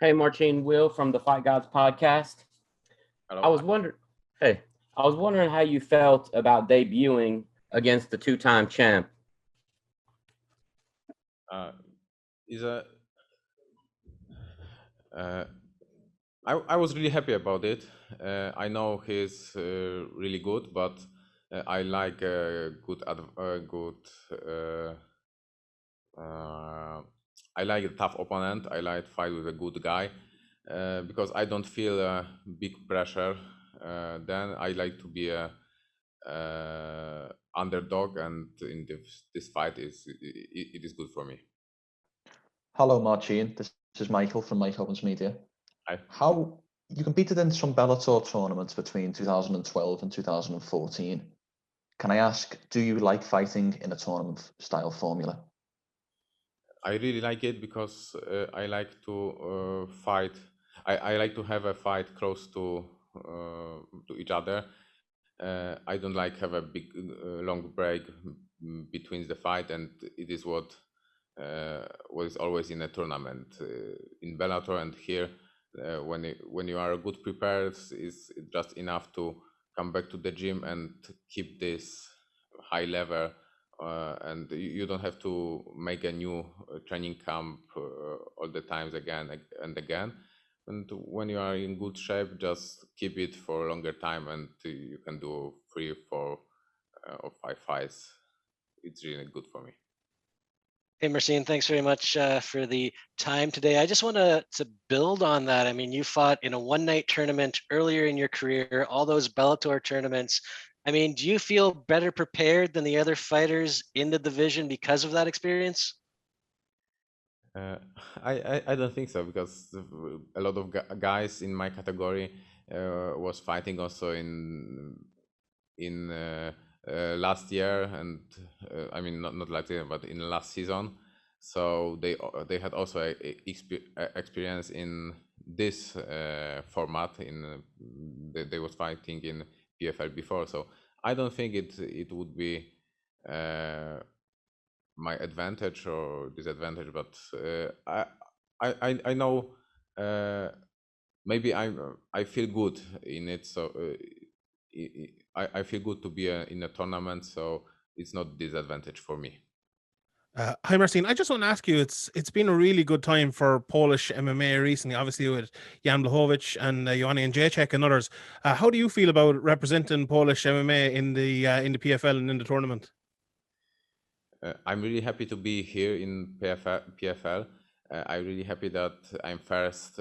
Hey, Marcin, Will from the Fight Gods podcast. I Hello. was wondering, hey, I was wondering how you felt about debuting against the two-time champ. Uh, is a uh, I was really happy about it. I know he's really good, but I like good. Uh, uh, I like a tough opponent. I like fight with a good guy because I don't feel big pressure. Then I like to be a underdog, and in this fight it is good for me. Hello, Marcin. This is Michael from Mike Owens Media. I How you competed in some Bellator tournaments between 2012 and 2014. Can I ask, do you like fighting in a tournament style formula? I really like it because I like to fight. I like to have a fight close to each other. I don't like have a big long break between the fight, and it is what is always in a tournament in Bellator and here. When you are good prepared, is just enough to come back to the gym and keep this high level, and you don't have to make a new training camp all the times again and again. And when you are in good shape, just keep it for a longer time, and you can do 3, 4, or 5 fights. It's really good for me. Hey, Marcin, thanks very much for the time today. I just want to build on that. I mean, you fought in a one-night tournament earlier in your career, all those Bellator tournaments. I mean, do you feel better prepared than the other fighters in the division because of that experience? Uh, I don't think so because a lot of guys in my category was fighting also in last year, and I mean not last year but in last season. So they had also experience in this format. They was fighting in PFL before, so I don't think it would be my advantage or disadvantage. But I know maybe I feel good in it, so I feel good to be in a tournament, so it's not disadvantage for me. Hi, Marcin. I just want to ask you, it's been a really good time for Polish MMA recently, obviously with Jan Blachowicz and Joanna Jacek and others. How do you feel about representing Polish MMA in the PFL and in the tournament? I'm really happy to be here in PFL. I'm really happy that I'm first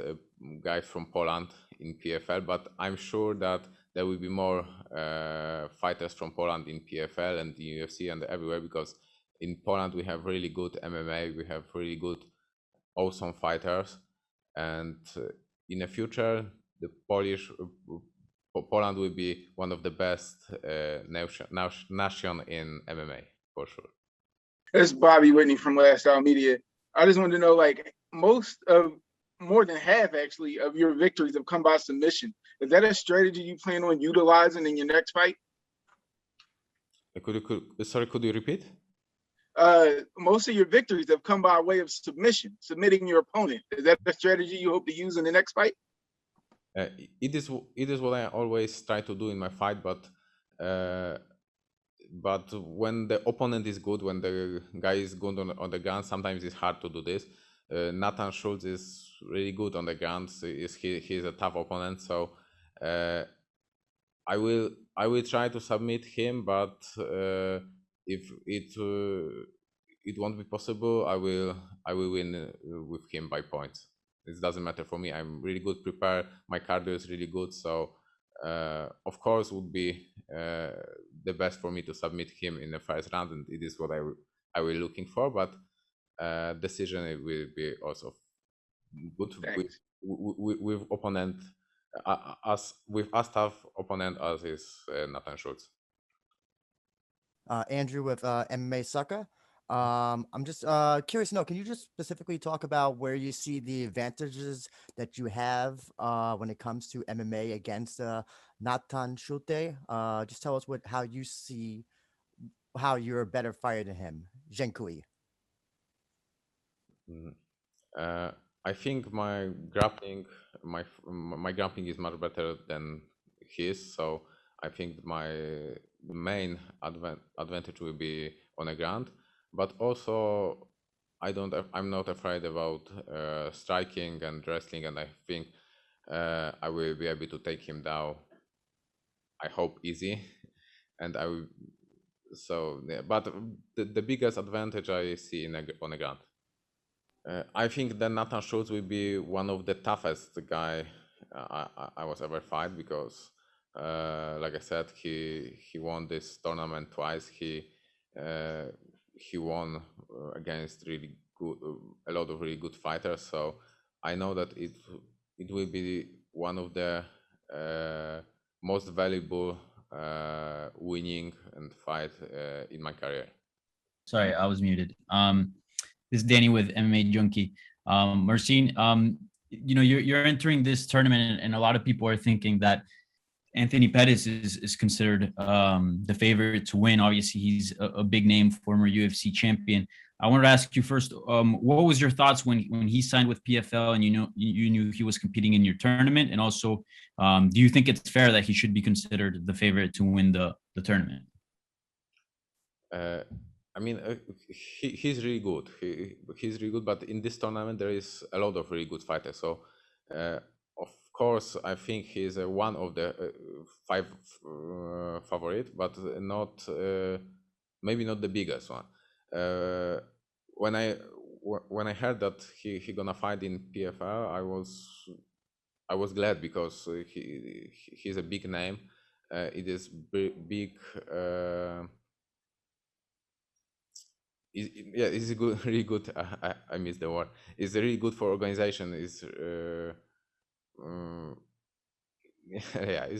guy from Poland in PFL, but I'm sure that there will be more fighters from Poland in PFL and the UFC and everywhere, because in Poland we have really good MMA, we have really good, awesome fighters, and in the future, the Poland will be one of the best nation in MMA for sure. It's Bobby Whitney from Lifestyle Media. I just wanted to know, like, more than half actually of your victories have come by submission. Is that a strategy you plan on utilizing in your next fight? Could you repeat? Most of your victories have come by way of submission, submitting your opponent. Is that a strategy you hope to use in the next fight? It is what I always try to do in my fight, but when the opponent is good, when the guy is good on the ground, sometimes it's hard to do this. Natan Schulte is really good on the ground. He's a tough opponent, so I will try to submit him, but if it won't be possible, I will win with him by points. It doesn't matter for me. I'm really good prepared. My cardio is really good, so of course would be the best for me to submit him in the first round, and it is what I will looking for. But decision it will be also good with opponent as with as tough opponent as is Natan Schulte. Andrew with MMA Sucker. I'm just curious to know, can you just specifically talk about where you see the advantages that you have when it comes to MMA against Natan Schulte? Just tell us how you see how you're a better fighter than him. Dziękuję. I think my grappling is much better than his, so I think my main advantage will be on the ground. But also, I'm not afraid about striking and wrestling, and I think I will be able to take him down. I hope easy, and I will. So, yeah, but the biggest advantage I see on the ground. I think that Natan Schulte will be one of the toughest guy I was ever fight, because, like I said, he won this tournament twice. He won against really good, a lot of really good fighters. So I know that it will be one of the most valuable winning and fight in my career. Sorry, I was muted. This is Danny with MMA Junkie. Marcin, you're entering this tournament, and a lot of people are thinking that Anthony Pettis is considered the favorite to win. Obviously, he's a big name, former UFC champion. I wanted to ask you first, what was your thoughts when he signed with PFL, and you knew he was competing in your tournament, and also, do you think it's fair that he should be considered the favorite to win the tournament? I mean, he's really good. He's really good, but in this tournament there is a lot of really good fighters. So, of course, I think he's one of the 5 favorite, but not maybe not the biggest one. When I heard that he gonna fight in PFL, I was glad, because he's a big name. It is big. It's a good, really good. I missed the word. It's really good for organization. It's it's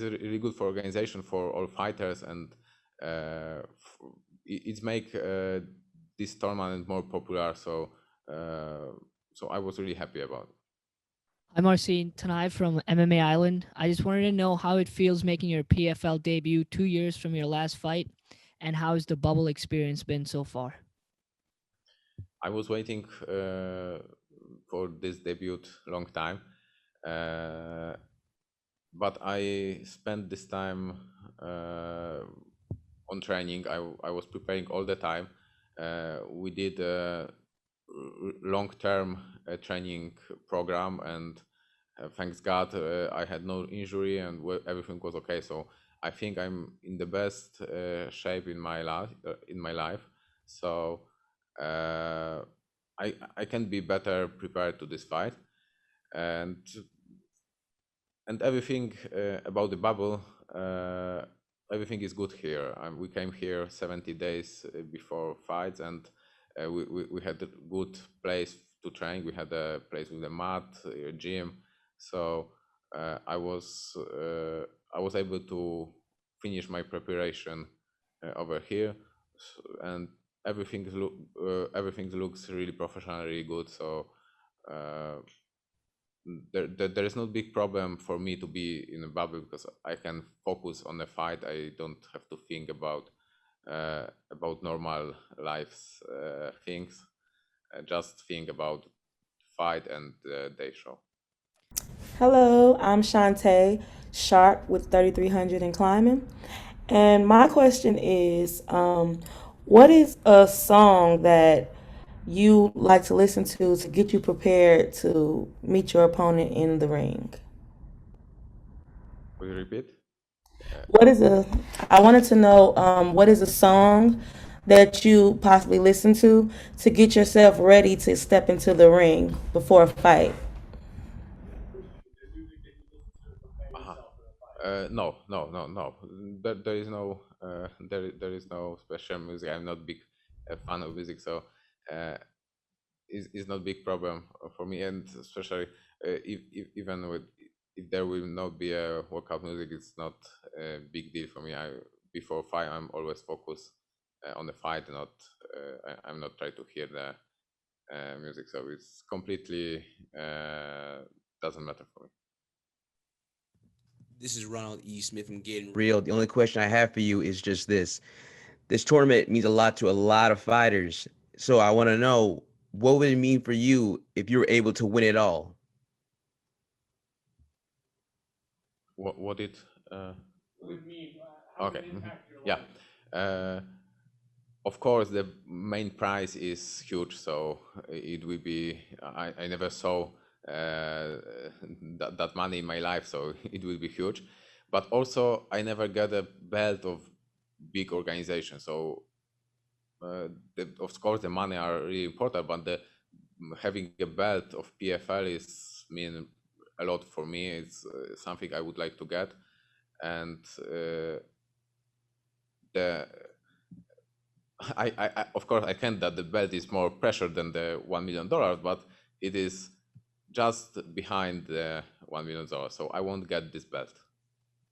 really good for organization, for all fighters, and it's make this tournament more popular. So I was really happy about it. I'm Marcin, Tanai from MMA Island. I just wanted to know how it feels making your PFL debut 2 years from your last fight, and how has the bubble experience been so far? I was waiting for this debut long time, but I spent this time on training. I was preparing all the time. We did a long-term training program, and thanks God I had no injury, and everything was okay. So I think I'm in the best shape in my life. So I can be better prepared to this fight, and everything about the bubble. Everything is good here. We came here 70 days before fights, and we had a good place to train. We had a place with a mat, a gym. So I was able to finish my preparation over here, and everything looks really professional, really good. So there is no big problem for me to be in a bubble, because I can focus on the fight. I don't have to think about normal life things. Just think about fight and day show. Hello, I'm Shantae Sharp with 3300 and Climbing. And my question is, what is a song that you like to listen to get you prepared to meet your opponent in the ring? Will you repeat? I wanted to know, what is a song that you possibly listen to get yourself ready to step into the ring before a fight? No. There is no there is no special music. I'm not big fan of music, so it's not big problem for me. And especially even if there will not be a workout music, it's not a big deal for me. Before fight, I'm always focused on the fight, not I'm not trying to hear the music. So it's completely doesn't matter for me. This is Ronald E. Smith from Getting Real. The only question I have for you is just this. This tournament means a lot to a lot of fighters. So I want to know, what would it mean for you if you were able to win it all? What it okay. Yeah. Of course, the main prize is huge, so it will be. I never saw that money in my life, so it will be huge. But also, I never got a belt of big organization, so of course the money are really important, but having a belt of PFL is mean a lot for me. It's something I would like to get, and I of course I can that the belt is more pressure than the $1 million, but it is just behind the $1 million. So I won't get this belt.